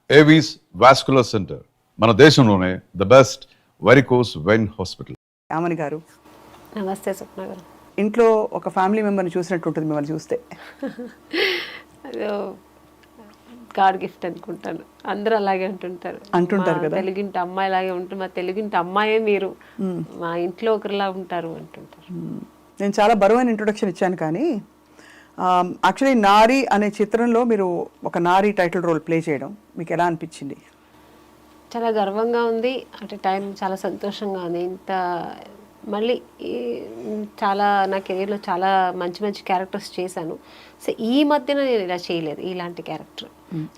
Avis vascular centre మన దేశంలోనే the best varicose vein hospital. Amani గారు నమస్తే స్వప్న గారు. ఇంట్లో ఒక ఫ్యామిలీ మెంబర్ని చూసినట్టు ఉంటుంది మిమ్మల్ని చూస్తే. అదో గాడ్ గిఫ్ట్ అనుకుంటాను. అందరూ అలాగే అంటుంటారు కదా. తెలుగింటి అమ్మాయి లాగే ఉంటుంది, మా తెలుగింటి అమ్మాయే మీరు, మా ఇంట్లో ఒకరిలా ఉంటారు అంటుంటారు. నేను చాలా బరువైన ఇంట్రొడక్షన్ ఇచ్చాను, కానీ యాక్చువల్లీ నారి అనే చిత్రంలో మీరు ఒక నారి టైటిల్ రోల్ ప్లే చేయడం మీకు ఎలా అనిపించింది? చాలా గర్వంగా ఉంది, అట్ టైం చాలా సంతోషంగా ఉంది. ఇంత మళ్ళీ చాలా నా కెరీర్లో చాలా మంచి మంచి క్యారెక్టర్స్ చేశాను. సో ఈ మధ్యన నేను ఇలా చేయలేదు, ఇలాంటి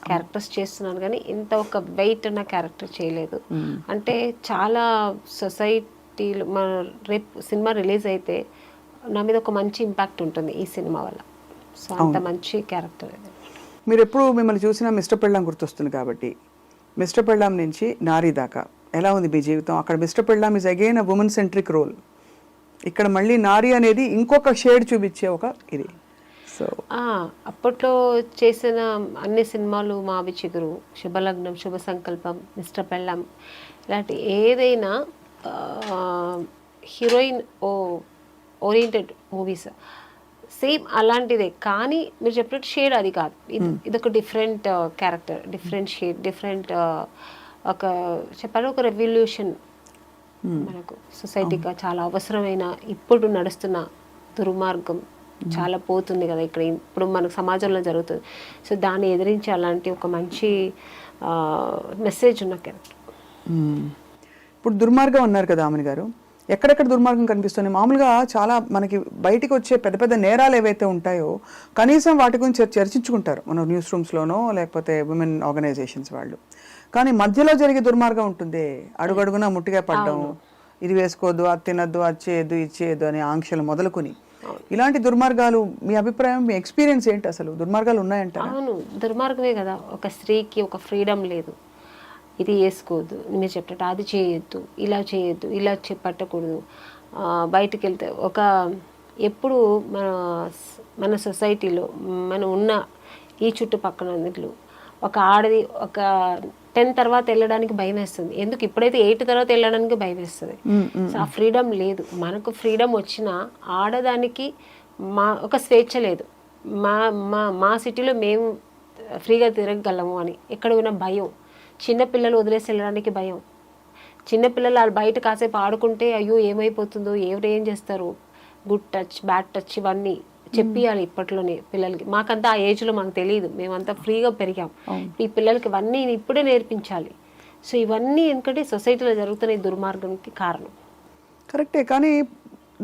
క్యారెక్టర్స్ చేస్తున్నాను, కానీ ఇంత ఒక వెయిట్ ఉన్న క్యారెక్టర్ చేయలేదు. అంటే చాలా సొసైటీలో మన రేపు సినిమా రిలీజ్ అయితే నా మీద ఒక మంచి ఇంపాక్ట్ ఉంటుంది ఈ సినిమా వల్ల. సో అంత మంచి క్యారెక్టర్. మీరు ఎప్పుడు మిమ్మల్ని చూసినా మిస్టర్ పెళ్ళాం గుర్తొస్తుంది, కాబట్టి మిస్టర్ పెళ్ళాం నుంచి నారీ దాకా ఎలా ఉంది మీ జీవితం? అక్కడ Mister Pellam is again a women centric role, ఇక్కడ మళ్ళీ నారీ అనేది ఇంకొక షేడ్ చూపించే ఒక ఇది. సో అప్పట్లో చేసిన అన్ని సినిమాలు మావి చిగురు, శుభలగ్నం, శుభ సంకల్పం, మిస్టర్ పెళ్ళాం, ఇలాంటి ఏదైనా హీరోయిన్ ఓరియంటెడ్ మూవీస్ సేమ్ అలాంటిదే, కానీ మీరు చెప్పినట్టు షేడ్ అది కాదు. ఇదొక different character, different shade, different ఒక చెప్పాలి ఒక రెవల్యూషన్ మనకు సొసైటీగా చాలా అవసరమైన ఇప్పుడు నడుస్తున్న దుర్మార్గం చాలా పోతుంది కదా ఇక్కడ, ఇప్పుడు మనకు సమాజంలో జరుగుతుంది. సో దాన్ని ఎదిరించి అలాంటి ఒక మంచి మెసేజ్ ఉన్న క్యారెక్టర్. ఇప్పుడు దుర్మార్గం అన్నారు కదా ఆమెని గారు, ఎక్కడెక్కడ దుర్మార్గం కనిపిస్తుంది? మామూలుగా చాలా మనకి బయటికి వచ్చే పెద్ద పెద్ద నేరాలు ఏవైతే ఉంటాయో కనీసం వాటి గురించి చర్చించుకుంటారు మన న్యూస్ రూమ్స్లోనో లేకపోతే విమెన్ ఆర్గనైజేషన్స్ వాళ్ళు, కానీ మధ్యలో జరిగే దుర్మార్గం ఉంటుంది, అడుగడుగున ముట్టిగా పడ్డం, ఇది వేసుకోవద్దు, అది తినద్దు, అది చేయొద్దు, ఇది చేయొద్దు అనే ఆంక్షలు మొదలుకొని ఇలాంటి దుర్మార్గాలు. మీ అభిప్రాయం, మీ ఎక్స్పీరియన్స్ ఏంటి? అసలు దుర్మార్గాలు ఉన్నాయంట? అవును, దుర్మార్గమే కదా. ఒక స్త్రీకి ఒక ఫ్రీడమ్ లేదు, ఇది వేసుకోవద్దు, మీరు చెప్పినట్టు అది చేయొద్దు, ఇలా చేయొద్దు, ఇలా పట్టకూడదు. బయటికి వెళ్తే ఒక ఎప్పుడు మన సొసైటీలో మనం ఉన్న ఈ చుట్టుపక్కల అన్నిట్లు ఒక ఆడది ఒక 10 తర్వాత వెళ్ళడానికి భయం వేస్తుంది. ఎందుకు ఇప్పుడైతే 8 తర్వాత వెళ్ళడానికి భయం వేస్తుంది. సో ఆ ఫ్రీడమ్ లేదు. మనకు ఫ్రీడమ్ వచ్చినా ఆడదానికి ఒక స్వేచ్ఛ లేదు. మా సిటీలో మేము ఫ్రీగా తిరగగలము అని ఎక్కడ ఉన్న భయం. చిన్నపిల్లలు వదిలేసి వెళ్ళడానికి భయం. చిన్నపిల్లలు వాళ్ళు బయట కాసేపు ఆడుకుంటే అయ్యో ఏమైపోతుందో, ఎవరు ఏం చేస్తారు, గుడ్ టచ్, బ్యాడ్ టచ్, ఇవన్నీ చెప్పియాలి ఇప్పట్లోనే పిల్లలకి. మాకంతా ఆ ఏజ్లో మాకు తెలియదు, మేమంతా ఫ్రీగా పెరిగాం. ఈ పిల్లలకి ఇవన్నీ ఇప్పుడే నేర్పించాలి. సో ఇవన్నీ ఎందుకంటే సొసైటీలో జరుగుతున్న ఈ దుర్మార్గంకి కారణం. కరెక్టే, కానీ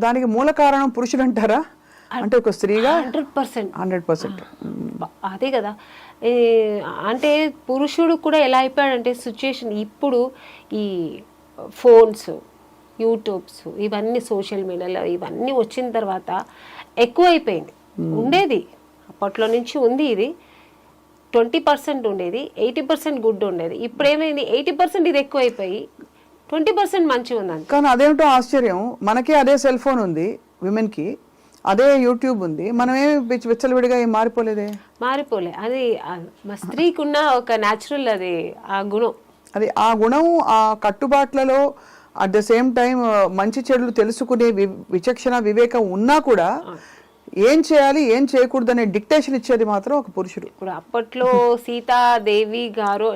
దానికి మూల కారణం పురుషుడు అంటారా? అంటే ఒక స్త్రీగా 100% అదే కదా. అంటే పురుషుడు కూడా ఎలా అయిపోయాడంటే సిచ్యుయేషన్ ఇప్పుడు ఈ ఫోన్స్, యూట్యూబ్స్, ఇవన్నీ సోషల్ మీడియాలో ఇవన్నీ వచ్చిన తర్వాత ఎక్కువ అయిపోయింది. ఉండేది అప్పట్లో నుంచి ఉంది, ఇది 20% ఉండేది, 80% గుడ్ ఉండేది. ఇప్పుడు ఏమైంది, 80% ఇది ఎక్కువ అయిపోయి 20% మంచిగా ఉందండి. కానీ అదేమిటో ఆశ్చర్యం, మనకి అదే సెల్ ఫోన్ ఉంది, విమెన్కి అదే యూట్యూబ్ ఉంది, మనమేమి విచ్చలవిడిగా ఏం మారిపోలేదే. అది మా స్త్రీకి ఉన్న ఒక న్యాచురల్ అది ఆ గుణం, అది ఆ గుణం, ఆ కట్టుబాట్లలో అట్ ద సేమ్ టైం మంచి చెడులు తెలుసుకునే విచక్షణ వివేకం ఉన్నా కూడా ఏం చేయాలి ఏం చేయకూడదు అనే డిక్టేషన్ ఇచ్చేది మాత్రం ఒక పురుషుడు. ఇప్పుడు అప్పట్లో సీతాదేవి గారు,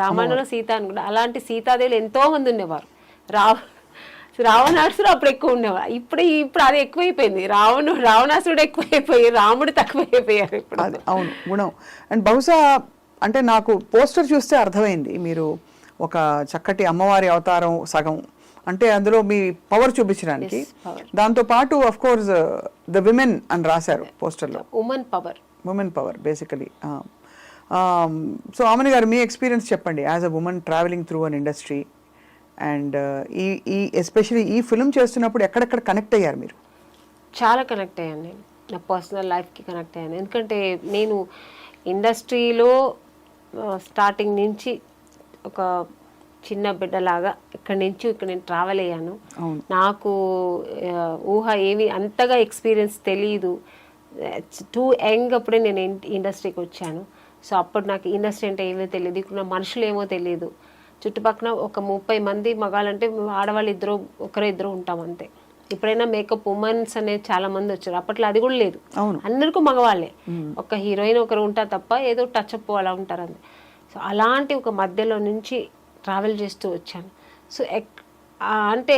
రామాయణంలో సీత అనుకుంటా, అలాంటి సీతాదేవులు ఎంతో మంది ఉండేవారు. రావణాసుడు అప్పుడు ఎక్కువ ఉండేవారు. ఇప్పుడు అది ఎక్కువైపోయింది. రావణాసుడు ఎక్కువైపోయి రాముడు తక్కువైపోయారు ఇప్పుడు. అవును, గుణం. అండ్ బహుశా అంటే నాకు పోస్టర్ చూస్తే అర్థమైంది, మీరు ఒక చక్కటి అమ్మవారి అవతారం సగం, అంటే అందులో మీ పవర్ చూపించడానికి, దాంతో పాటు ఆఫ్ కోర్స్ ద విమెన్ అని రాశారు పోస్టర్లో. Women power basically. So Amani గారు, మీ ఎక్స్పీరియన్స్ చెప్పండి as a woman travelling through an industry, and ఈ ఎస్పెషలీ ఈ ఫిల్మ్ చేస్తున్నప్పుడు ఎక్కడెక్కడ కనెక్ట్ అయ్యారు మీరు? చాలా కనెక్ట్ అయ్యాను నేను, నా పర్సనల్ లైఫ్కి కనెక్ట్ అయ్యాను. ఎందుకంటే నేను ఇండస్ట్రీలో స్టార్టింగ్ నుంచి ఒక చిన్న బిడ్డలాగా ఇక్కడి నుంచి ఇక్కడ నేను ట్రావెల్ అయ్యాను. నాకు ఊహ ఏమి అంతగా ఎక్స్పీరియన్స్ తెలియదు, టూ యంగ్ అప్పుడే నేను ఇండస్ట్రీకి వచ్చాను. సో అప్పుడు నాకు ఇండస్ట్రీ అంటే ఏమో తెలియదు, ఇక్కడ మనుషులు ఏమో తెలియదు. చుట్టుపక్కల ఒక 30 మంది మగాళ్ళంటే ఆడవాళ్ళు ఒకరో ఇద్దరు ఉంటాం అంతే. ఇప్పుడైనా మేకప్ ఉమెన్స్ అనేది చాలా మంది వచ్చారు, అప్పట్లో అది కూడా లేదు. అందరికీ మగవాళ్ళే, ఒక హీరోయిన్ ఒకరు ఉంటారు తప్ప ఏదో టచ్ అప్ అలా ఉంటారు అంతే. సో అలాంటి ఒక మధ్యలో నుంచి ట్రావెల్ చేస్తూ వచ్చాను. సో అంటే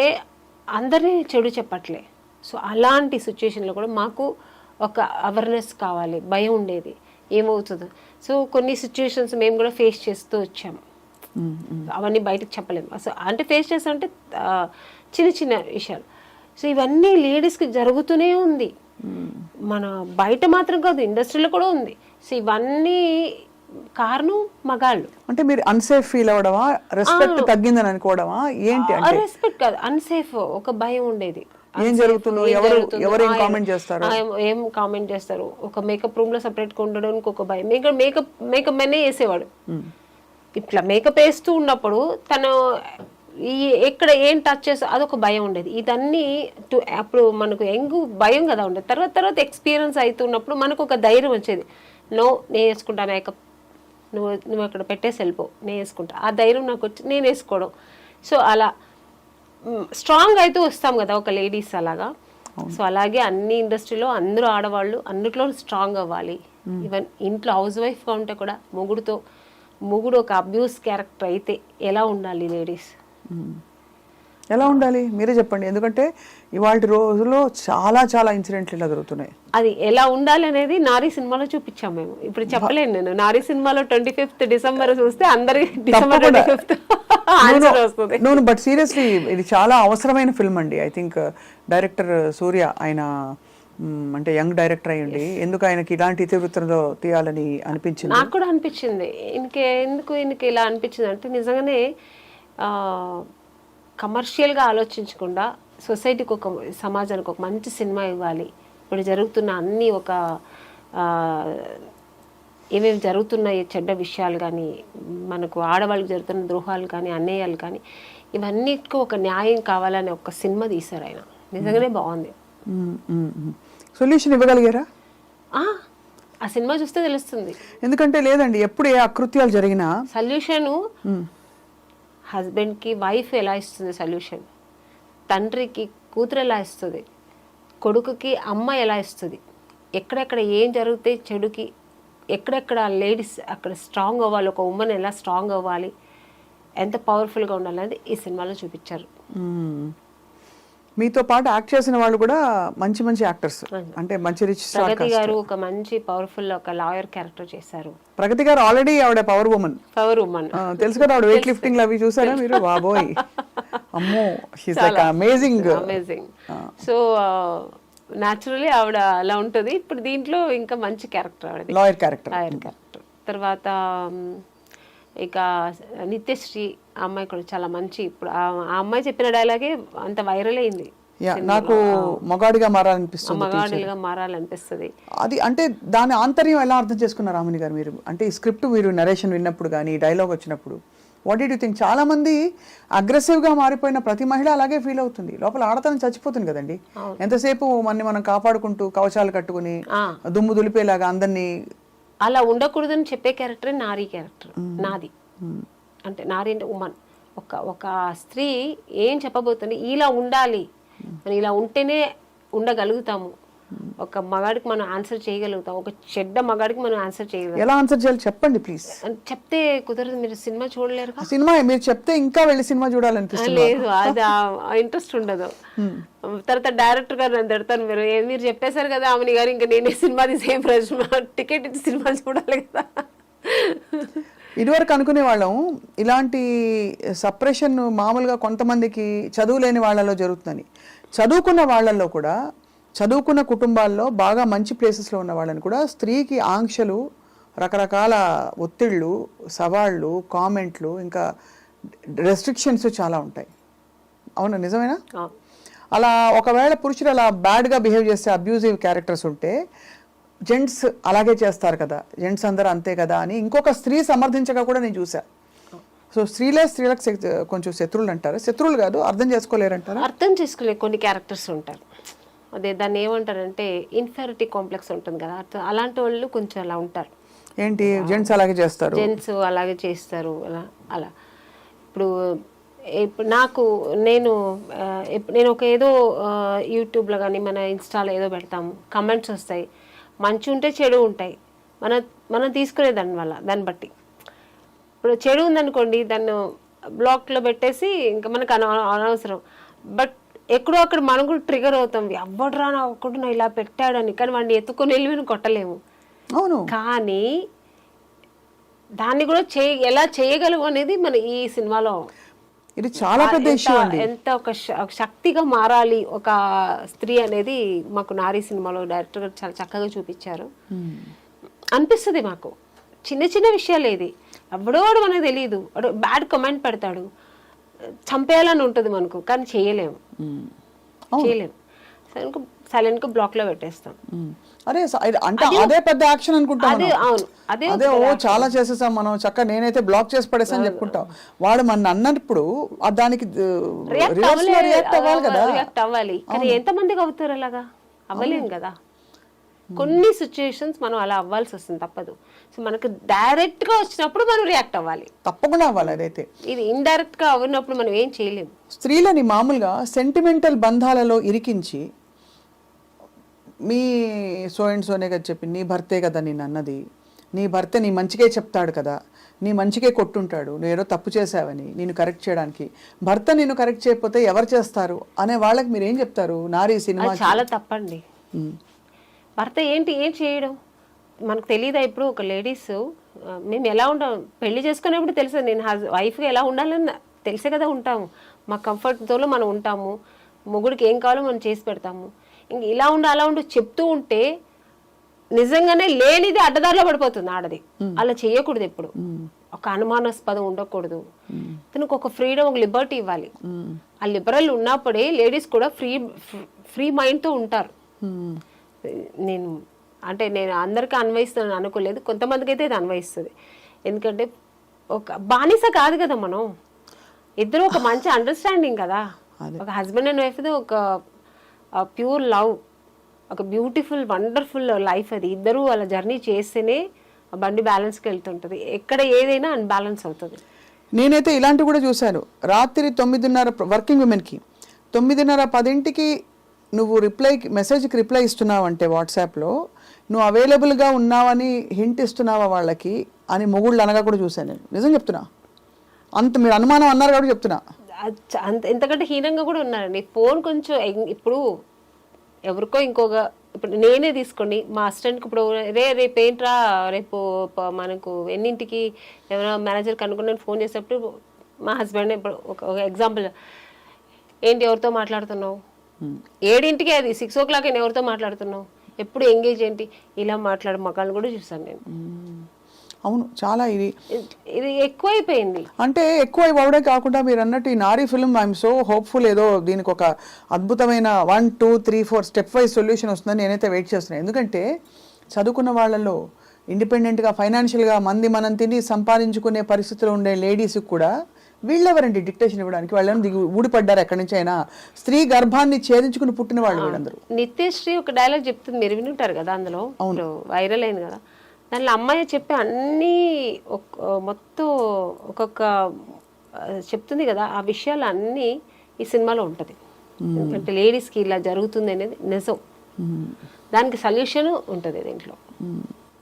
అందరినీ చెడు చెప్పట్లే. సో అలాంటి సిచ్యుయేషన్లో కూడా మాకు ఒక అవేర్నెస్ కావాలి, భయం ఉండేది ఏమవుతుందో. సో కొన్ని సిచ్యుయేషన్స్ మేము కూడా ఫేస్ చేస్తూ వచ్చాము, అవన్నీ బయటకు చెప్పలేము. అసలు అంటే ఫేస్ చేస్తామంటే చిన్న చిన్న విషయాలు. సో ఇవన్నీ లేడీస్కి జరుగుతూనే ఉంది, మన బయట మాత్రం కాదు ఇండస్ట్రీలో కూడా ఉంది. సో ఇవన్నీ కారణం మగాళ్ళు. అంటే మీరు అన్సేఫ్ ఫీల్ అవడమా, రెస్పెక్ట్ తగ్గిందని అనుకోవడమా ఏంటి? రెస్పెక్ట్ కాదు, అన్సేఫ్, ఒక భయం ఉండేది. ఏం జరుగుతుందో, ఎవరు ఏం కామెంట్ చేస్తారు, ఏం కామెంట్ చేస్తారు. ఒక మేకప్ రూమ్ లో సపరేట్ గా ఉండడానికి ఒక భయం. మేకప్ మెనే వేసేవాడు. ఇట్లా మేకప్ వేస్తూ ఉన్నప్పుడు తను ఎక్కడ ఏం టచ్ చేస్తా అదొక భయం ఉండేది. ఇదన్నీ అప్పుడు మనకు భయం కదా ఉండేది. తర్వాత ఎక్స్పీరియన్స్ అవుతున్నప్పుడు మనకు ఒక ధైర్యం వచ్చేది. నేను వేసుకుంటా మేకప్, నువ్వు అక్కడ పెట్టేసి వెళ్ళిపో, నేను వేసుకుంటా. ఆ ధైర్యం నాకు వచ్చి నేను వేసుకోవడం. సో అలా స్ట్రాంగ్ అయితే వస్తాం కదా ఒక లేడీస్ అలాగా. సో అలాగే అన్ని ఇండస్ట్రీలో అందరూ ఆడవాళ్ళు అన్నిట్లో స్ట్రాంగ్ అవ్వాలి. ఈవెన్ ఇంట్లో హౌస్ వైఫ్గా ఉంటే కూడా మొగుడు ఒక అబ్యూస్ క్యారెక్టర్ అయితే ఎలా ఉండాలి లేడీస్, ఎలా ఉండాలి మీరే చెప్పండి. ఎందుకంటే ఇవాళ రోజుల్లో చాలా చాలా ఇన్సిడెంట్లు ఇలా జరుగుతున్నాయి. అది ఎలా ఉండాలి అనేది నారీ సినిమాలో చూపించాం మేము. ఇప్పుడు చెప్పలేను నేను. నారీ సినిమాలో 25th డిసెంబర్ చూస్తే అందరికి డిసెంబర్ 25th ఆన్సర్ వస్తుంది. నో బట్ సీరియస్లీ ఇది చాలా అవసరమైన ఫిల్మ్ అండి. ఐ థింక్ డైరెక్టర్ సూర్య, ఆయన అంటే యంగ్ డైరెక్టర్ అయ్యండి, ఎందుకు ఆయనకి ఇలాంటి ఇతివృత్తంలో తీయాలని అనిపించింది? నాకు కూడా అనిపించింది. ఎందుకు ఇలా అనిపించింది అంటే నిజంగానే కమర్షియల్గా ఆలోచించకుండా సొసైటీకి సమాజానికి ఒక మంచి సినిమా ఇవ్వాలి. ఇప్పుడు జరుగుతున్న అన్ని ఏమేమి జరుగుతున్నాయి చెడ్డ విషయాలు కానీ, మనకు ఆడవాళ్ళకి జరుగుతున్న ద్రోహాలు కానీ, అన్యాయాలు కానీ, ఇవన్నిటికీ ఒక న్యాయం కావాలని ఒక సినిమా తీశారు ఆయన. నిజంగానే బాగుంది. సొల్యూషన్ ఇవ్వగలిగారా? ఆ సినిమా చూస్తే తెలుస్తుంది. ఎందుకంటే లేదండి, ఎప్పుడు ఏ అకృత్యాలు జరిగినా సొల్యూషను హస్బెండ్కి వైఫ్ ఎలా ఇస్తుంది సొల్యూషన్, తండ్రికి కూతురు ఎలా ఇస్తుంది, కొడుకుకి అమ్మ ఎలా ఇస్తుంది, ఎక్కడెక్కడ ఏం జరిగితే చెడుకి ఎక్కడెక్కడ లేడీస్ అక్కడ స్ట్రాంగ్ అవ్వాలి, ఒక ఉమెన్ ఎలా స్ట్రాంగ్ అవ్వాలి, ఎంత పవర్ఫుల్గా ఉండాలి అనేది ఈ సినిమాలో చూపించారు. మీతో పాటు యాక్ట్ చేసిన వాళ్ళు కూడా మంచి మంచి యాక్టర్స్, అంటే మంచి రిచ్ స్టార్. ప్రగతి గారు ఒక మంచి పవర్ఫుల్ ఒక లాయర్ క్యారెక్టర్ చేశారు. ప్రగతి గారు ఆల్రెడీ ఆవిడ పవర్ ఉమెన్ తెలుసు కదా, ఆవిడ వెయిట్ లిఫ్టింగ్ అవి చూసారా మీరు? బాబోయ్, అమ్మో, she's like amazing. So naturally ఆవిడ అలా ఉంటుంది. ఇప్పుడు దీంట్లో ఇంకా మంచి క్యారెక్టర్ ఆవిడ, లాయర్ క్యారెక్టర్. తర్వాత ఇక నిత్యశ్రీ ఆ అమ్మాయి కూడా చాలా మంచి. ఇప్పుడు ఆ అమ్మాయి చెప్పిన డైలాగే అంత వైరల్ అయింది. నాకు మగాడిగా మారాలనిపిస్తుంది, మగాడిగా మారాలనిపిస్తుంది. అది అంటే దాని ఆంతర్యం ఎలా అర్థం చేసుకున్నారు రాముని గారు మీరు? అంటే ఈ స్క్రిప్ట్ మీరు నరేషన్ విన్నప్పుడు కానీ డైలాగ్ వచ్చినప్పుడు వాట్ డిడ్ యూ థింక్? చాలా మంది అగ్రెసివ్గా మారిపోయిన ప్రతి మహిళ అలాగే ఫీల్ అవుతుంది, లోపల ఆడతనం చచ్చిపోతుంది కదండి. ఎంతసేపు మనం కాపాడుకుంటూ కవచాలు కట్టుకుని దుమ్ము దులిపేలాగా అందరినీ అలా ఉండకూడదని చెప్పే క్యారెక్టర్ నారీ క్యారెక్టర్ నాది. అంటే నారీ అంటే ఉమెన్. ఒక స్త్రీ ఏం చెప్పబోతుంది, ఇలా ఉండాలి, మనం ఇలా ఉంటేనే ఉండగలుగుతాము, ఒక మగాడికి మనం ఆన్సర్ చేయగలుగుతాం, ఒక చెడ్డ మగాడికి మనం ఆన్సర్ చేయగలుగుతాం. ఎలా ఆన్సర్ చేయాలి చెప్పండి ప్లీజ్. చెప్తే కుదరదు, మీరు సినిమా చూడలేరు. సినిమా మీరు చెప్తే ఇంకా వెళ్ళి సినిమా చూడాలనిపిస్తుంది. లేదు, అది ఇంట్రెస్ట్ ఉండదు. తర్వాత డైరెక్టర్ గారు నన్ను తిడతాను, మీరు చెప్పేశారు కదా ఆమెని గారు, ఇంకా నేనే సినిమా సేమ్ ప్రశ్న టికెట్ ఇచ్చి సినిమా చూడాలి కదా. ఇదివరకు అనుకునే వాళ్ళం ఇలాంటి సప్రెషన్ మామూలుగా కొంతమందికి చదువు లేని వాళ్ళలో జరుగుతుందని. చదువుకున్న వాళ్ళల్లో కూడా, చదువుకున్న కుటుంబాల్లో బాగా మంచి ప్లేసెస్లో ఉన్న వాళ్ళని కూడా స్త్రీకి ఆంక్షలు, రకరకాల ఒత్తిళ్ళు, సవాళ్ళు, కామెంట్లు, ఇంకా రెస్ట్రిక్షన్స్ చాలా ఉంటాయి. అవునా, నిజమేనా? అలా ఒకవేళ పురుషులు అలా బ్యాడ్గా బిహేవ్ చేస్తే, అబ్యూజివ్ క్యారెక్టర్స్ ఉంటే జెంట్స్ అలాగే చేస్తారు కదా, జెంట్స్ అందరూ అంతే కదా అని ఇంకొక స్త్రీ సమర్థించగా కూడా నేను చూసా. సో స్త్రీలకు కొంచెం శత్రువులు అంటారు, శత్రువులు కాదు, అర్థం చేసుకోలేరంటారు. అర్థం చేసుకోలే కొన్ని క్యారెక్టర్స్ ఉంటారు. అదే దాన్ని ఏమంటారంటే ఇన్ఫెరిటీ కాంప్లెక్స్ ఉంటుంది కదా, అలాంటి వాళ్ళు కొంచెం అలా ఉంటారు. ఏంటి జెంట్స్ అలాగే చేస్తారు? జెంట్స్ అలాగే చేస్తారు అలా అలా. ఇప్పుడు ఇప్పుడు నాకు నేను నేను ఒక ఏదో యూట్యూబ్లో కానీ మన ఇన్స్టాలో ఏదో పెడతాము, కమెంట్స్ వస్తాయి, మంచి ఉంటే చెడు ఉంటాయి, మనం తీసుకునే దాన్ని బట్టి. ఇప్పుడు చెడు ఉందనుకోండి, దాన్ని బ్లాక్లో పెట్టేసి ఇంకా మనకు అనవసరం. బట్ ఎక్కడో అక్కడ మనం కూడా ట్రిగర్ అవుతాం, ఎవడరా నా ఒక్కడు నా ఇలా పెట్టాడని. కానీ వాడిని ఎత్తుకొని వెళ్ళి మనం కొట్టలేము. అవును. కానీ దాన్ని కూడా ఎలా చేయగలము అనేది మన ఈ సినిమాలో ఇది చాలా పెద్ద ఇష్యూ అండి. ఎంత ఒక శక్తిగా మారాలి ఒక స్త్రీ అనేది మాకు నారీ సినిమాలో డైరెక్టర్ గారు చాలా చక్కగా చూపించారు. అనిపిస్తుంది మాకు చిన్న చిన్న విషయాలు, ఇది ఎవడోడు మనకు తెలియదు, వాడు బ్యాడ్ కమెంట్ పెడతాడు, చంపేయాలని ఉంటుంది మనకు, కానీ చేయలేము. సైలెంట్ గా బ్లాక్ లో పెట్టేస్తాం. అరే అంటే అదే పెద్ద యాక్షన్ అనుకుంటాం. అదే చాలా చేసేసాం మనం, చక్కగా నేనైతే బ్లాక్ చేసి పడేసాను చెప్పుకుంటాం. వాడు మన అన్నప్పుడు దానికి రియాక్ట్ అవ్వాలి కదా, రియాక్ట్ అవ్వాలి. కానీ ఎంత మందికి అవుతారు అలాగా? అవ్వలేం కదా. కొన్ని సిచ్యుయేషన్స్ మనం అలా అవ్వాల్సి వస్తుంది, తప్పదు. సో మనకు డైరెక్ట్ గా వచ్చినప్పుడు మనం రియాక్ట్ అవ్వాలి, తప్పకుండా అవ్వాలి. అదైతే ఇది ఇండైరెక్ట్ గా అవ్వనప్పుడు మనం ఏం చేయలేము. స్త్రీలని మామూలుగా sentimental బంధాలలో ఇరికించి, me so and Soane కదా చెప్పి, నీ భర్తే కదా నేను అన్నది, నీ భర్త నీ మంచికే చెప్తాడు కదా, నీ మంచికే కొట్టుంటాడు, నువ్వు ఏదో తప్పు చేసావని నేను కరెక్ట్ చేయడానికి. భర్త నేను కరెక్ట్ చేయకపోతే ఎవరు చేస్తారు అనే వాళ్ళకి మీరు ఏం చెప్తారు? నారీ సినిమా చాలా తప్పండి. భర్త ఏం చేయడం మనకు తెలియదా? ఇప్పుడు ఒక లేడీస్ మేము ఎలా ఉంటాం, పెళ్లి చేసుకునేప్పుడు తెలుసు, నేను వైఫ్గా ఎలా ఉండాలని తెలిసే కదా ఉంటాము. మా కంఫర్ట్ జోన్లో మనం ఉంటాము, మొగుడికి ఏం కావాలో మనం చేసి పెడతాము. ఇంక ఇలా ఉండు అలా ఉండు చెప్తూ ఉంటే నిజంగానే లేనిది అడ్డదారిలో పడిపోతుంది ఆడది. అలా చేయకూడదు, ఎప్పుడు ఒక అనుమానాస్పదం ఉండకూడదు. తనకు ఒక ఫ్రీడమ్, ఒక లిబర్టీ ఇవ్వాలి. ఆ లిబరల్ ఉన్నప్పుడే లేడీస్ కూడా ఫ్రీ మైండ్తో ఉంటారు. నేను అందరికీ అన్వయిస్తాను అనుకోలేదు, కొంతమందికి అయితే ఇది అన్వయిస్తుంది. ఎందుకంటే ఒక బానిస కాదు కదా మనం, ఇద్దరు ఒక మంచి అండర్స్టాండింగ్ కదా. ఒక హస్బెండ్ అండ్ వైఫ్ ఒక ప్యూర్ లవ్, ఒక బ్యూటిఫుల్ వండర్ఫుల్ లైఫ్. అది ఇద్దరు వాళ్ళ జర్నీ చేస్తేనే బండి బ్యాలెన్స్కి వెళ్తుంటుంది. ఎక్కడ ఏదైనా అన్బ్యాలెన్స్ అవుతుంది. నేనైతే ఇలాంటివి కూడా చూశాను. రాత్రి 9:30 వర్కింగ్ ఉమెన్కి 9:30-10కి నువ్వు మెసేజ్కి రిప్లై ఇస్తున్నావు అంటే వాట్సాప్లో నువ్వు అవైలబుల్గా ఉన్నావని హింట్ ఇస్తున్నావా వాళ్ళకి అని మొగుళ్ళు అనగా కూడా చూశాను నేను. నిజం చెప్తున్నా, అంత మీరు అనుమానం అన్నారు కాబట్టి చెప్తున్నా. ఎంతకంటే హీనంగా కూడా ఉన్నారండి. ఫోన్ కొంచెం ఇప్పుడు ఎవరికో ఇప్పుడు నేనే తీసుకోండి, మా అసిస్టెంట్కి ఇప్పుడు రేపు ఏంట్రా, రేపు మనకు ఎన్నింటికి ఎవరైనా మేనేజర్కి అనుకుని నేను ఫోన్ చేసేటప్పుడు మా హస్బెండ్ ఇప్పుడు ఒక ఎగ్జాంపుల్, ఏంటి ఎవరితో మాట్లాడుతున్నావు, 7ంటికి అది 6 o'clock ఎవరితో మాట్లాడుతున్నావు, ఎప్పుడు ఎంగేజ్ ఏంటి, ఇలా మాట్లాడే మగాళ్ళని కూడా చూసాను నేను. అవును, చాలా ఇది ఎక్కువైపోయింది. అంటే ఎక్కువ అవడే కాకుండా మీరు అన్నట్టు ఈ నారీ ఫిల్మ్ ఐఎమ్ సో హోప్ఫుల్, ఏదో దీనికి ఒక అద్భుతమైన 1, 2, 3, 4 స్టెప్ వైజ్ సొల్యూషన్ వస్తుందని నేనైతే వెయిట్ చేస్తున్నాను. ఎందుకంటే చదువుకున్న వాళ్ళలో ఇండిపెండెంట్గా ఫైనాన్షియల్గా మనం తిని సంపాదించుకునే పరిస్థితిలో ఉండే లేడీస్కి కూడా వీళ్ళెవరండి డిక్టేషన్ ఇవ్వడానికి? వాళ్ళని ఊడిపడ్డారు ఎక్కడి నుంచి అయినా, స్త్రీ గర్భాన్ని ఛేదించుకుని పుట్టిన వాళ్ళు వీళ్ళందరూ. నిత్యశ్రీ ఒక డైలాగ్ చెప్తుంది, మీరు వినుంటారు కదా, అందులో వైరల్ అయింది కదా. దానిలో అమ్మాయి చెప్పే అన్నీ మొత్తం ఒక్కొక్క చెప్తుంది కదా, ఆ విషయాలు అన్నీ ఈ సినిమాలో ఉంటుంది. ఎందుకంటే లేడీస్కి ఇలా జరుగుతుంది అనేది నిజం, దానికి సొల్యూషన్ ఉంటుంది దీంట్లో.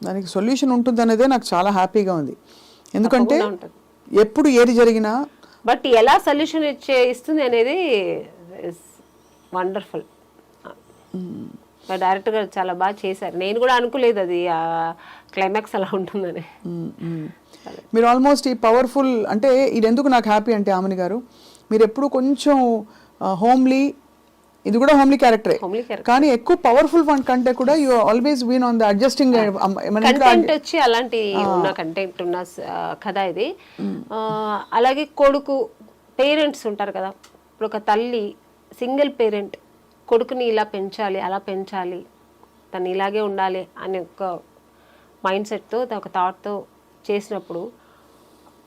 దానికి సొల్యూషన్ ఉంటుంది అనేదే నాకు చాలా హ్యాపీగా ఉంది. ఎందుకంటే ఎప్పుడు ఏది జరిగినా బట్ ఎలా సొల్యూషన్ ఇస్తుంది అనేది వండర్ఫుల్. డైరెక్టర్ గారు చాలా బాగా చేశారు. నేను కూడా అనుకోలేదు అది క్లైమాక్స్ అలా ఉంటుందని. మీరు ఆల్మోస్ట్ ఈ పవర్ఫుల్, అంటే ఇది ఎందుకు నాకు హ్యాపీ అంటే ఆమెని గారు, మీరు ఎప్పుడు కొంచెం హోమ్లీ, ఇది కూడా హోమ్లీ క్యారెక్టరే, కానీ ఎక్కువ పవర్ఫుల్ వన్ కంటే కూడా you always been on the adjusting content వచ్చి అలాంటి ఉన్న కంటెంట్ ఉన్న కథ ఇది. అలాగే కొడుకు పేరెంట్స్ ఉంటారు కదా, ఇప్పుడు ఒక తల్లి సింగిల్ పేరెంట్ కొడుకుని ఇలా పెంచాలి, అలా పెంచాలి, తను ఇలాగే ఉండాలి అనే ఒక మైండ్ సెట్తో, ఒక థాట్తో చేసినప్పుడు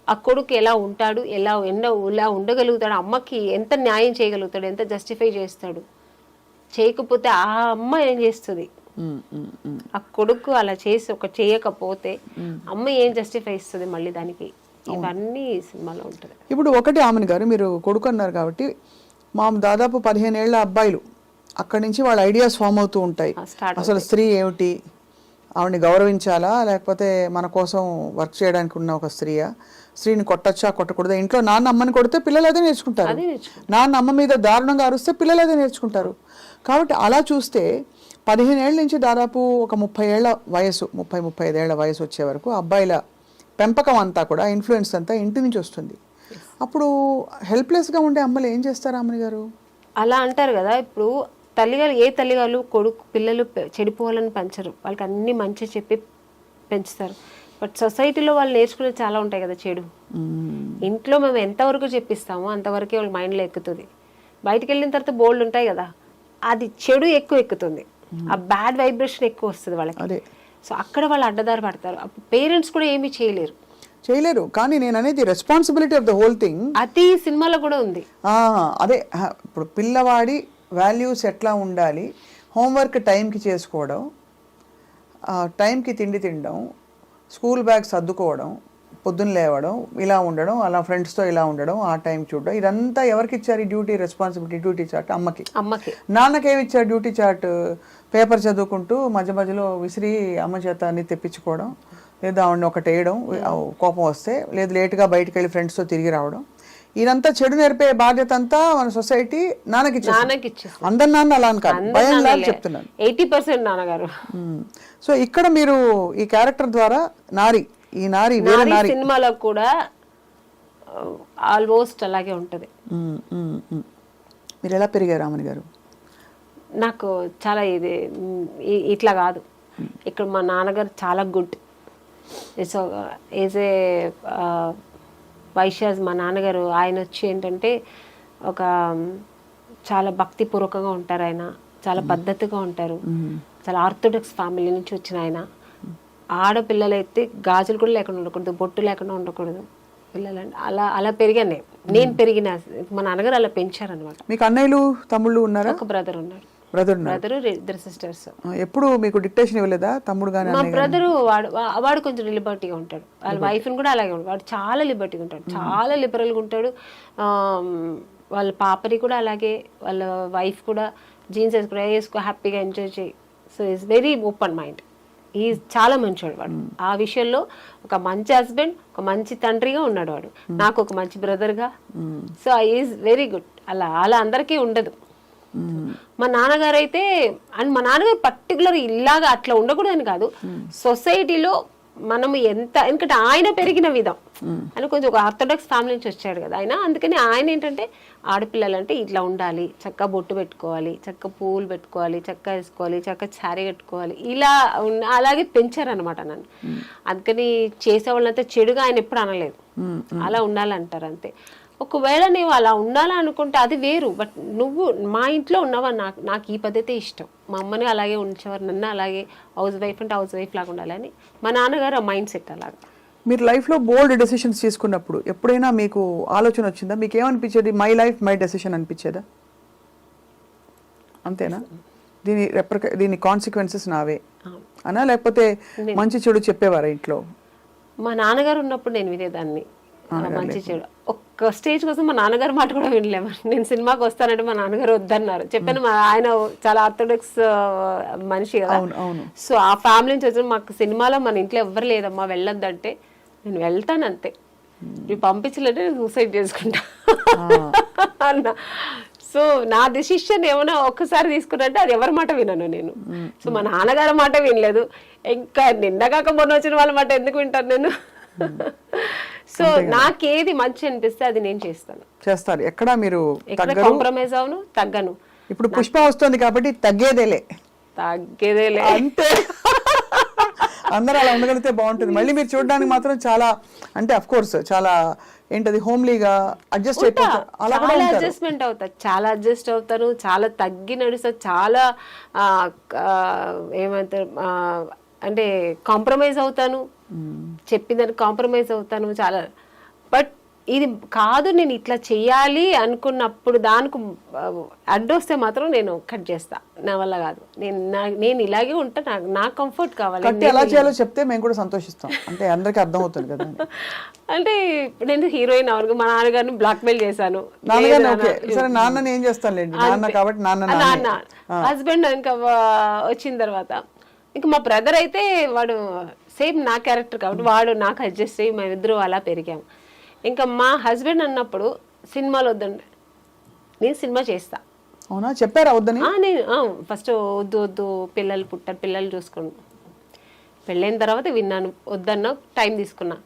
ఆ కొడుకు ఎలా ఉంటాడు, ఎలా ఉండగలుగుతాడు, అమ్మకి ఎంత న్యాయం చేయగలుగుతాడు, ఎంత జస్టిఫై చేస్తాడు, చేయకపోతే ఆ అమ్మ ఏం చేస్తుంది, ఆ కొడుకు అలా చేసి చేయకపోతే అమ్మ ఏం జస్టిఫై ఇస్తుంది మళ్ళీ దానికి? ఇవన్నీ సినిమాలో ఉంటుంది. ఇప్పుడు ఒకటి ఆమెను గారు, మీరు కొడుకు అన్నారు కాబట్టి దాదాపు 15 ఏళ్ల అబ్బాయిలు అక్కడి నుంచి వాళ్ళ ఐడియాస్ ఫామ్ అవుతూ ఉంటాయి. అసలు స్త్రీ ఏమిటి, ఆవిడని గౌరవించాలా లేకపోతే మన కోసం వర్క్ చేయడానికి ఉన్న ఒక స్త్రీని కొట్టచ్చా కొట్టకూడదా, ఇంట్లో నాన్న అమ్మని కొడితే పిల్లలు అదే నేర్చుకుంటారు, నాన్న అమ్మ మీద దారుణంగా అరుస్తే పిల్లలు అదే నేర్చుకుంటారు. కాబట్టి అలా చూస్తే 15 ఏళ్ళ నుంచి దాదాపు ఒక 30 ఏళ్ల వయసు, 35 ఏళ్ల వయసు వచ్చే వరకు అబ్బాయిల పెంపకం అంతా కూడా, ఇన్ఫ్లుయెన్స్ అంతా ఇంటి నుంచి వస్తుంది. అప్పుడు హెల్ప్లెస్గా ఉండే అమ్మలు ఏం చేస్తారు అమ్మని గారు? అలా అంటారు కదా, ఇప్పుడు తల్లిగారు పిల్లలు చెడిపోవాలని పెంచరు, వాళ్ళకి అన్ని మంచి చెప్పి పెంచుతారు. బట్ సొసైటీలో వాళ్ళు నేర్చుకునేది చాలా ఉంటాయి కదా చెడు. ఇంట్లో మేము ఎంతవరకు చెప్పిస్తామో అంతవరకే వాళ్ళ మైండ్లో ఎక్కుతుంది. బయటకు వెళ్ళిన తర్వాత బోల్డ్ ఉంటాయి కదా, అది చెడు ఎక్కుతుంది, ఆ బ్యాడ్ వైబ్రేషన్ ఎక్కువ వస్తుంది వాళ్ళకి. సో అక్కడ వాళ్ళు అడ్డదారి పడతారు. అప్పుడు పేరెంట్స్ కూడా ఏమీ చేయలేరు. కానీ నేను అనేది responsibility of the whole thing అది సినిమాలో కూడా ఉంది. అదే ఇప్పుడు పిల్లవాడి వాల్యూస్ ఎట్లా ఉండాలి, హోంవర్క్ టైంకి చేసుకోవడం, టైంకి తిండి తినడం, స్కూల్ బ్యాగ్ సర్దుకోవడం, పొద్దున్న లేవడం, ఇలా ఉండడం, అలా ఫ్రెండ్స్తో ఇలా ఉండడం, ఆ టైం చూడడం, ఇదంతా ఎవరికి ఇచ్చారు ఈ డ్యూటీ, రెస్పాన్సిబిలిటీ, డ్యూటీ చార్ట్? అమ్మకి. నాన్నకేమి ఇచ్చారు డ్యూటీ చార్ట్? పేపర్ చదువుకుంటూ మధ్య మధ్యలో విసిరి అమ్మ చేత అన్ని తెప్పించుకోవడం, లేదా ఆవిడని ఒకటి వేయడం కోపం వస్తే, లేదు లేటుగా బయటకు వెళ్ళి ఫ్రెండ్స్తో తిరిగి రావడం. ఇదంతా చెడు నేర్పే బాధ్యత అంతా మన సొసైటీ నాన్నకి అందరి నాన్న అలా అని కాదు, భయం లాగా చెప్తున్నాను, 80% నాన్నగారు. సో ఇక్కడ మీరు ఈ క్యారెక్టర్ ద్వారా ఈ నారి సినిమాలో కూడా ఆల్మోస్ట్ అలాగే ఉంటది. మీరు ఎలా పెరిగారు రామని గారు? నాకు చాలా ఇట్లా కాదు, ఇక్కడ మా నాన్నగారు చాలా good. So is a Vaishyas మా నాన్నగారు. ఆయన వచ్చి ఏంటంటే ఒక చాలా భక్తిపూర్వకంగా ఉంటారు, ఆయన చాలా పద్ధతిగా ఉంటారు, చాలా ఆర్థోడాక్స్ ఫ్యామిలీ నుంచి వచ్చిన ఆయన. ఆడపిల్లలైతే గాజులు కూడా లేకుండా ఉండకూడదు, బొట్టు లేకుండా ఉండకూడదు పిల్లలంటే. అలా పెరిగాను నేను పెరిగిన. మా నాన్నగారు అలా పెంచారనమాట. మీకు అన్నయ్యలు తమ్ముళ్ళు ఉన్నారా? ఒక బ్రదర్ ఉన్నారు. Brother 2 sisters. ఎప్పుడు మీకు డిక్టేషన్ ఇవ్వలేదా తమ్ముడు గాని? మా బ్రదరు వాడు కొంచెం లిబర్టీగా ఉంటాడు, వాళ్ళ వైఫ్ని కూడా అలాగే ఉంటాడు. వాడు చాలా లిబర్టీగా ఉంటాడు, చాలా లిబరల్గా ఉంటాడు. వాళ్ళ పాపని కూడా అలాగే, వాళ్ళ వైఫ్ కూడా జీన్స్ వేసుకో హ్యాపీగా ఎంజాయ్ చేయి. So is very open mind. చాలా మంచివాడు వాడు. ఆ విషయంలో ఒక మంచి హస్బెండ్, ఒక మంచి తండ్రిగా ఉన్నాడు వాడు. నాకు ఒక మంచి బ్రదర్గా. So is very good. అలా అందరికీ ఉండదు. మా నాన్నగారు అయితే, అండ్ మా నాన్నగారు పర్టికులర్ ఇలాగా అట్లా ఉండకూడదని కాదు, సొసైటీలో మనం ఎందుకంటే ఆయన పెరిగిన విధం, ఆయన కొంచెం ఒక ఆర్థోడాక్స్ ఫ్యామిలీ నుంచి వచ్చాడు కదా ఆయన. అందుకని ఆయన ఏంటంటే ఆడపిల్లలంటే ఇట్లా ఉండాలి, చక్కగా బొట్టు పెట్టుకోవాలి, చక్కగా పువ్వులు పెట్టుకోవాలి, చక్కగా వేసుకోవాలి, చక్కగా శారీ కట్టుకోవాలి, ఇలా అలాగే పెంచారనమాట నన్ను. అందుకని చేసేవాళ్ళంతా చెడుగా ఆయన ఎప్పుడు అనలేదు, అలా ఉండాలంటారు అంతే. ఒకవేళ నువ్వు అలా ఉండాలనుకుంటే అది వేరు. బట్ నువ్వు మా ఇంట్లో ఉన్నావా, నాకు ఈ పద్ధతే ఇష్టం. మా అమ్మని అలాగే ఉంచేవారు, నన్ను అలాగే. హౌస్ వైఫ్ అంటే హౌస్ వైఫ్ లాగా ఉండాలని మా నాన్నగారు ఆ మైండ్ సెట్ అలాగా. మీరు లైఫ్లో బోల్డ్ డెసిషన్స్ తీసుకున్నప్పుడు ఎప్పుడైనా మీకు ఆలోచన వచ్చిందా? మీకు ఏమనిపించేది? మై లైఫ్ మై డెసిషన్ అనిపించేదా? అంతేనా? దీని కాన్సిక్వెన్సెస్ నావే అనా, లేకపోతే మంచి చెడు చెప్పేవారా ఇంట్లో? మా నాన్నగారు ఉన్నప్పుడు నేను వినేదాన్ని, మంచి చెడు. ఒక్క స్టేజ్ కోసం మా నాన్నగారు మాట కూడా వినలేము. నేను సినిమాకి వస్తానంటే మా నాన్నగారు వద్దన్నారు. చెప్పాను, ఆయన చాలా ఆర్థోడాక్స్ మనిషి కదా. సో ఆ ఫ్యామిలీ నుంచి వచ్చిన మాకు సినిమాలో మన ఇంట్లో ఎవ్వరు లేదమ్మా వెళ్ళొద్దంటే నేను వెళ్తాను అంతే, నువ్వు పంపించలేదంటే నేను సూసైడ్ చేసుకుంటా అన్న. సో నా డెసిషన్ ఏమైనా ఒక్కసారి తీసుకున్నట్టే అది ఎవరి మాట వినను నేను. సో మా నాన్నగారి మాట వినలేదు, ఇంకా నిన్నగాక మొన్న వచ్చిన వాళ్ళ మాట ఎందుకు వింటాను నేను? సో నాకేది మంచి అనిపిస్తే అది నేను చేస్తారు. ఎక్కడ మీరు కాంప్రమైజ్ అవును, తగ్గను. ఇప్పుడు పుష్ప వస్తుంది కాబట్టి తగ్గేదేలే అంతే. అందరూ అలా ఉండగలిగితే బాగుంటుంది. మళ్ళీ మీరు చూడడానికి మాత్రం చాలా, అంటే అఫ్ కోర్స్ చాలా ఏంటది హోమ్లీగా అడ్జస్ట్ అయిపోతారు. చాలా అడ్జస్ట్మెంట్ అవుతారు, చాలా అడ్జస్ట్ అవుతారు, చాలా తగ్గి నడుస్తారు, చాలా ఏమంటారు అంటే కాంప్రమైజ్ అవుతాను, చెప్పిందని కాంప్రమైజ్ అవుతాను చాలా. బట్ ఇది కాదు, నేను ఇట్లా చెయ్యాలి అనుకున్నప్పుడు దానికి అడ్డొస్తే మాత్రం నేను కట్ చేస్తా. నా వల్ల కాదు, నేను ఇలాగే ఉంటా, నా కంఫర్ట్ కావాలి. కట్టి ఎలా చేయాలో చెప్తే మేము కూడా సంతోషిస్తాం, అంటే అందరికీ అర్థం అవుతుంది కదా. అంటే నేను హీరోయిన్ అవను, మా నాన్నగారిని బ్లాక్ మెయిల్ చేశాను. నాన్నగారిని ఓకే సరే, నాన్నని ఏం చేస్తానులేండి, నాన్న కాబట్టి నాన్న హస్బెండ్ ఇంకా వచ్చిన తర్వాత ఇంకా మా బ్రదర్ అయితే వాడు సేమ్ నా క్యారెక్టర్ కాబట్టి వాడు నాకు అడ్జస్ట్ అయ్యి మేమిద్దరు అలా పెరిగాము. ఇంకా మా హస్బెండ్ అన్నప్పుడు సినిమాలు వద్దండి, నేను సినిమా చేస్తా. అవునా, చెప్పారా వద్దని? నేను ఫస్ట్ వద్దు వద్దు, పిల్లలు పుట్టారు, పిల్లలు చూసుకోండి. పెళ్ళైన తర్వాత విన్నాను, వద్దన్నా టైం తీసుకున్నా.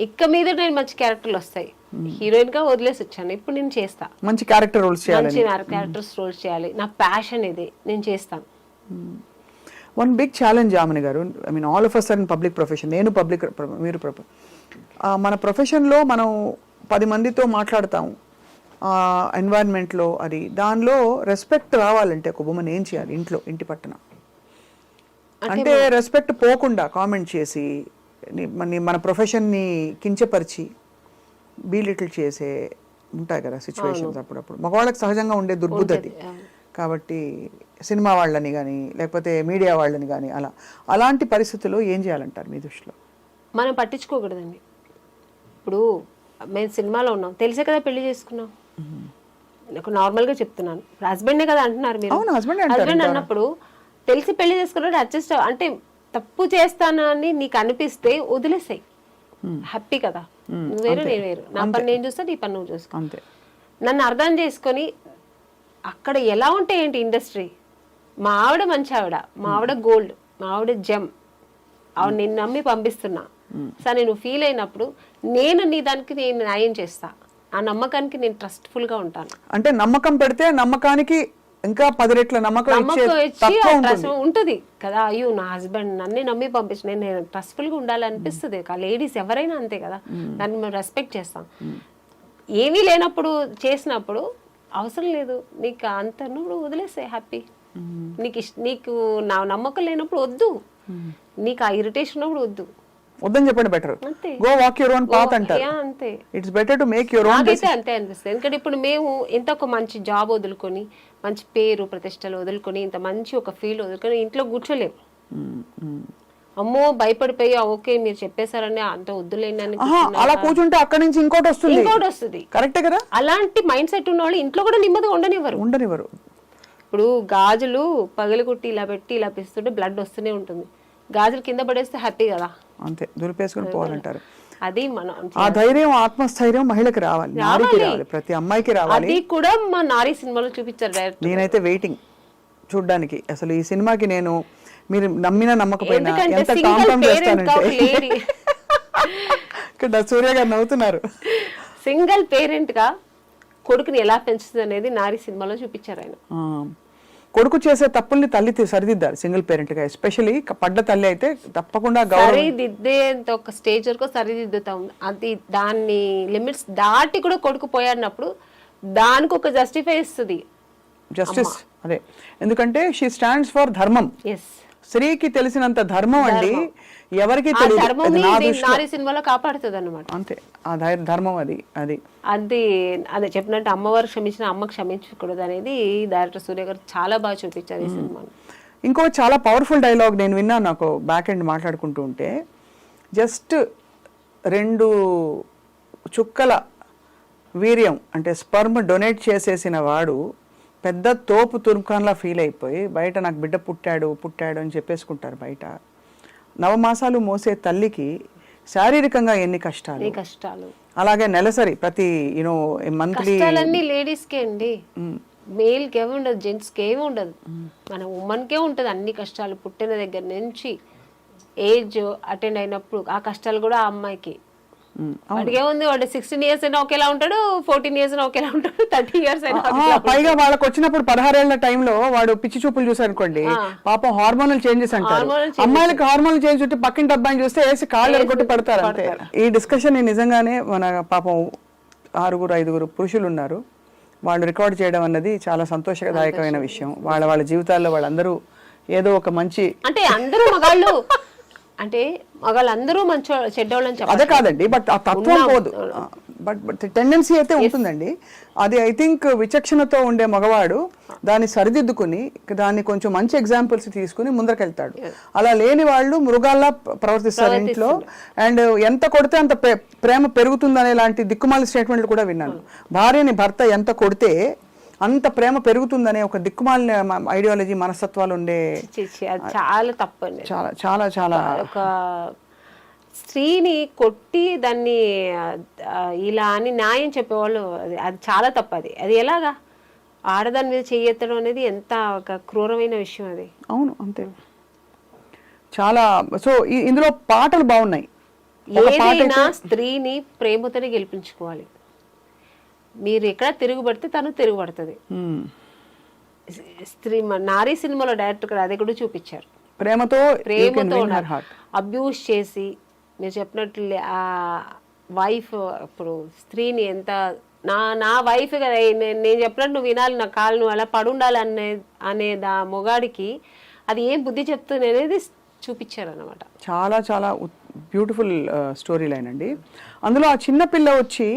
ఇక్క మీద నేను మంచి క్యారెక్టర్లు వస్తాయి, హీరోయిన్ గా వదిలేసి వచ్చాను. ఇప్పుడు నేను చేస్తా, మంచి క్యారెక్టర్ రోల్స్ చేయాలి, మంచి క్యారెక్టర్స్ రోల్స్ చేయాలి, నా ప్యాషన్ ఇది, నేను చేస్తాను. వన్ బిగ్ ఛాలెంజ్ ఆమెని గారు, I mean all of us are in public profession, నేను పబ్లిక్, మీరు మన ప్రొఫెషన్లో మనం 10 మందితో మాట్లాడతాం ఎన్వైరన్మెంట్లో, అది దానిలో రెస్పెక్ట్ రావాలంటే ఒక ఉమెన్ ఏం చేయాలి ఇంట్లో, ఇంటి పట్టున? అంటే రెస్పెక్ట్ పోకుండా కామెంట్ చేసి మన ప్రొఫెషన్ని కించపరిచి బీలిటిల్ చేసే ఉంటాయి కదా సిచ్యువేషన్స్ అప్పుడప్పుడు, మగవాళ్ళకి సహజంగా ఉండే దుర్బుద్ధి. కాబట్టి సినిమా వాళ్ళని కానీ లేకపోతే మీడియా వాళ్ళని కానీ అలాంటి పరిస్థితుల్లో ఏం చేయాలంటారు మీ దృష్టిలో? మనం పట్టించుకోకూడదండి. ఇప్పుడు మేము సినిమాలో ఉన్నాం, తెలిసే కదా పెళ్లి చేసుకున్నాం. నాకు నార్మల్గా చెప్తున్నాను, హస్బెండే కదా అంటున్నారు మీరు. హస్బెండ్ అన్నప్పుడు తెలిసి పెళ్లి చేసుకున్నాడు, అడ్జస్ట్ అంటే తప్పు చేస్తానని నీకు అనిపిస్తే వదిలేసాయి, హ్యాపీ కదా. నువ్వు వేరు నేను వేరు, నా పని నేను చూస్తా, నీ పని నువ్వు చూసుకో. అంతే. నన్ను అర్థం చేసుకొని అక్కడ ఎలా ఉంటే ఏంటి ఇండస్ట్రీ, మా ఆవిడ మంచి ఆవిడ, మా ఆవిడ గోల్డ్, మా ఆవిడ జెమ్, ఆవిడ నిన్ను నమ్మి పంపిస్తున్నా. సరే నువ్వు ఫీల్ అయినప్పుడు నేను నీ దానికి నేను న్యాయం చేస్తా, ఆ నమ్మకానికి నేను ట్రస్ట్ఫుల్ గా ఉంటాను. అంటే నమ్మకం పెడితే నమ్మకానికి ఇంకా 10 రెట్ల నమ్మకం ఉంటుంది కదా. అయ్యో నా హస్బెండ్ నన్ను నమ్మి పంపించిన, నేను ట్రస్ట్ఫుల్ గా ఉండాలనిపిస్తుంది. లేడీస్ ఎవరైనా అంతే కదా, దాన్ని మేము రెస్పెక్ట్ చేస్తాం. ఏమీ లేనప్పుడు చేసినప్పుడు అవసరం లేదు, నీకు అంత నువ్వు వదిలేసే హ్యాపీ. నీకు నా నమ్మకం లేనప్పుడు వద్దు, నీకు ఆ ఇరిటేషన్ ఉన్నప్పుడు వద్దని చెప్పండి, better go walk your own path అంటారు. అంతే, it's better to make your own. నాకైతే అంతే అనిపిస్తుంది. ఎందుకంటే ఇప్పుడు మేము ఎంత ఒక మంచి జాబ్ వదులుకొని, మంచి పేరు ప్రతిష్టలు వదులుకొని, ఇంత మంచి ఒక ఫీల్ వదులుకొని ఇంట్లో కూర్చోలేము. అమ్మో భయపడిపోయి ఓకే మీరు చెప్పేశారని అంత వద్దులేండి అని అలా కూర్చుంటే అక్కడి నుంచి ఇంకోటి వస్తుంది. కరెక్టే కదా. అలాంటి మైండ్ సెట్ ఉన్న వాళ్ళు ఇంట్లో కూడా నెమ్మదిగా ఉండనివ్వరు. ఇప్పుడు గాజులు పగలగొట్టి ఇలా పెట్టి ఇలా పిస్తుంటే బ్లడ్ వస్తూనే ఉంటుంది, గాజులు కింద పడేస్తే హ్యాపీ కదా. అంతే, దులిపేసుకుని పోవాలంటారు. అది మనం ఆ ధైర్యం, ఆత్మస్థైర్యం మహిళకి రావాలి, ప్రతి అమ్మాయికి రావాలి. అది కూడా మా నారీ సినిమాలో చూపించారు డైరెక్ట్. నేనైతే వెయిటింగ్ చూడ్డానికి. అసలు ఈ సినిమాకి నేను, మీరు నమ్మినా నమ్మకపోయినా ఎంత కాంప్రమైజ్ చేస్తానంటే ఇక్కడ సూర్య గారు నవ్వుతున్నారు. సింగిల్ పేరెంట్ గా కొడుకుని ఎలా పెంచుతుంది అనేది నారీ సినిమాలో చూపించారు ఆయన. కొడుకు చేసే తప్పుల్ని తల్లి సరిదిద్దారు సింగిల్ పేరెంట్ గా, ఎస్పెషల్లీ పడ్డ తల్లి అయితే తప్పకుండా సరిదిద్దేంత ఒక స్టేజ్ వరకు సరిదిద్దుతాం. అది దాన్ని లిమిట్స్ దాటి కూడా కొడుకు పోయాడినప్పుడు దానికి ఒక జస్టిఫై ఇస్తుంది జస్టిస్. అదే, ఎందుకంటే షీ స్టాండ్స్ ఫర్ ధర్మం. స్త్రీకి తెలిసినంత ధర్మం అండి ఎవరికి నారీ సినిమాలో కాపాడుతుంది అన్నమాట. అంతే, ఆ ధర్మం అది అదే చెప్పినట్టు అమ్మవారు క్షమించిన అమ్మ క్షమించకూడదు అనేది డైరెక్టర్ సూర్య గారు చాలా బాగా చూపించారు ఈ సినిమాని. ఇంకో చాలా పవర్ఫుల్ డైలాగ్ నేను విన్నా, నాకు బ్యాక్ ఎండ్ మాట్లాడుకుంటూ ఉంటే, జస్ట్ 2 చుక్కల వీర్యం అంటే స్పర్మ్ డొనేట్ చేసేసిన వాడు పెద్ద తోపు తుర్కాన్లా ఫీల్ అయిపోయి బయట నాకు బిడ్డ పుట్టాడు అని చెప్పేసుకుంటారు బయట. 9 మాసాలు మోసే తల్లికి శారీరకంగా ఎన్ని కష్టాలు, అలాగే నెలసరి ప్రతి మంత్లీ లేడీస్ కే అండి, మేల్ కి ఏమి ఉండదు, జెంట్స్ కి ఏమి ఉండదు, మన ఉమెన్ కే ఉంటది అన్ని కష్టాలు. పుట్టిన దగ్గర నుంచి ఏజ్ అటెండ్ అయినప్పుడు ఆ కష్టాలు కూడా ఆ అమ్మాయికి. వాడికి ఏముంది, వాడు 16 years అయినా ఒకేలా ఉంటాడు, 14 years అయినా ఒకేలా ఉంటాడు, 30 years అయినా. పైగా వాళ్ళకి వచ్చినప్పుడు 16 ఏళ్ల టైంలో వాడు పిచ్చి చూపులు చూసారు అనుకోండి, పాపం హార్మోనల్ చేంజెస్ అంటారు. అమ్మాయిలకి హార్మోనల్ చేంజ్ ఉంటే పక్కింటి అబ్బాయిని చూస్తే వేసి కాళ్ళు ఎరగొట్టి పడతారు అంతే. ఈ డిస్కషన్ నిజంగానే మన పాపం 6-5 పురుషులు ఉన్నారు, వాళ్ళు రికార్డ్ చేయడం అన్నది చాలా సంతోషదాయకమైన విషయం. వాళ్ళ జీవితాల్లో వాళ్ళందరూ ఏదో ఒక మంచి, అంటే అందరూ మగాళ్ళు అంటే మగాళ్ళందరూ మంచి చెడ్డోళ్ళని అదే కాదండి, బట్ ఆ తత్వం పోదు, బట్ టెండెన్సీ అయితే ఉంటుందండి. అది ఐ థింక్ విచక్షణతో ఉండే మగవాడు దాన్ని సరిదిద్దుకుని దాన్ని కొంచెం మంచి ఎగ్జాంపుల్స్ తీసుకుని ముందరకెళ్తాడు. అలా లేని వాళ్ళు మృగాల్లా ప్రవర్తిస్తారు ఇంట్లో. అండ్ ఎంత కొడితే అంత ప్రేమ పెరుగుతుందనే లాంటి దిక్కుమాలి స్టేట్మెంట్లు కూడా విన్నాను. భార్యని భర్త ఎంత కొడితే అంత ప్రేమ పెరుగుతుందనే ఒక దిక్కుమాలిన ఐడియాలజీ మనస్తత్వాలు ఉండే, అది చాలా తప్పండి. చాలా చాలా చాలా ఒక స్త్రీని కొట్టి దాన్ని ఇలా అని న్యాయం చెప్పేవాళ్ళు, అది చాలా తప్పు. అది ఎలాగా ఆడదాని మీద చెయ్యెత్తడం అనేది ఎంత ఒక క్రూరమైన విషయం అది. అవును, అంతే. చాలా. సో ఇందులో పాటలు బాగున్నాయి. ఏదైనా స్త్రీని ప్రేమతోనే గెలిపించుకోవాలి. మీరు ఎక్కడ తిరుగుబడితే తను తిరుగుబడుతుంది. స్త్రీ నారీ సినిమాలో డైరెక్టర్ గారు అది కూడా చూపించారు. ప్రేమతో అబ్యూస్ చేసి మీరు చెప్పినట్లు ఆ వైఫ్ ఇప్పుడు స్త్రీని ఎంత నా వైఫ్ కదా, నేను చెప్పినట్టు నువ్వు వినాలి, నా కాళ్ళు నువ్వు అలా పడుండాలి అనే మొగాడికి అది ఏం బుద్ధి చెప్తుంది అనేది చూపించారు అనమాట. చాలా చాలా బ్యూటిఫుల్ స్టోరీ లైన్ అండి. అందులో ఆ చిన్న పిల్ల వచ్చి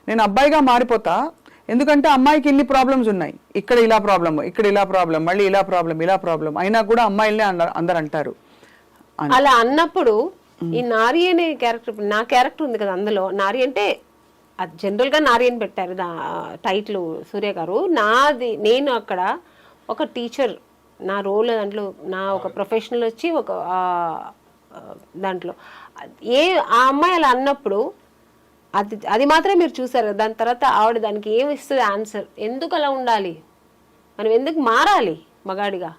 నేను అబ్బాయిగా మారిపోతా, ఎందుకంటే అమ్మాయికి ఇన్ని ప్రాబ్లమ్స్ ఉన్నాయి, ఇక్కడ ఇలా ప్రాబ్లమ్, ఇక్కడ ఇలా ప్రాబ్లం, మళ్ళీ ఇలా ప్రాబ్లం అయినా కూడా అమ్మాయిల్ని అందరు అంటారు. అలా అన్నప్పుడు ఈ నారి అనే క్యారెక్టర్, నా క్యారెక్టర్ ఉంది కదా అందులో, నారి అంటే అది జనరల్ గా నారి అని పెట్టారు టైటిల్ సూర్య గారు. నేను అక్కడ ఒక టీచర్, నా రోల్ దాంట్లో నా ఒక ప్రొఫెషనల్ వచ్చి ఒక దాంట్లో ఆ అమ్మాయి అలా అన్నప్పుడు అది మాత్రమే మీరు చూసారు. దాని తర్వాత ఆవిడ దానికి ఏమి ఇస్తుంది ఆన్సర్, ఎందుకు అలా ఉండాలి, మనం ఎందుకు మారాలి మగాడిగా,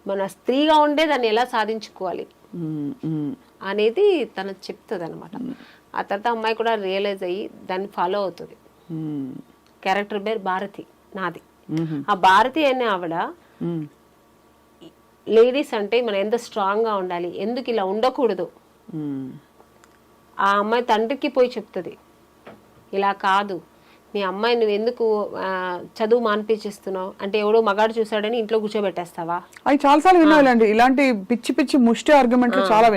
మన స్త్రీగా ఉండే దాన్ని ఎలా సాధించుకోవాలి అనేది తను చెప్తుంది అనమాట. ఆ తర్వాత అమ్మాయి కూడా రియలైజ్ అయ్యి దాన్ని ఫాలో అవుతుంది. క్యారెక్టర్ పేరు భారతి నాది. ఆ భారతి అనే ఆవిడ లేడీస్ అంటే మనం ఎంత స్ట్రాంగ్ గా ఉండాలి, ఎందుకు ఇలా ఉండకూడదు, ఆ అమ్మాయి తండ్రికి పోయి చెప్తుంది, ఇలా కాదు మీ అమ్మాయి నువ్వు ఎందుకు చదువు మానిపించేస్తున్నావు అంటే, ఎవడో మగాడు చూసాడని ఇంట్లో కూర్చోబెట్టేస్తావా. అవి చాలాసార్లు వినాలండి ఇలాంటి పిచ్చి పిచ్చి ముష్టి ఆర్గ్యుమెంట్లు చాలా.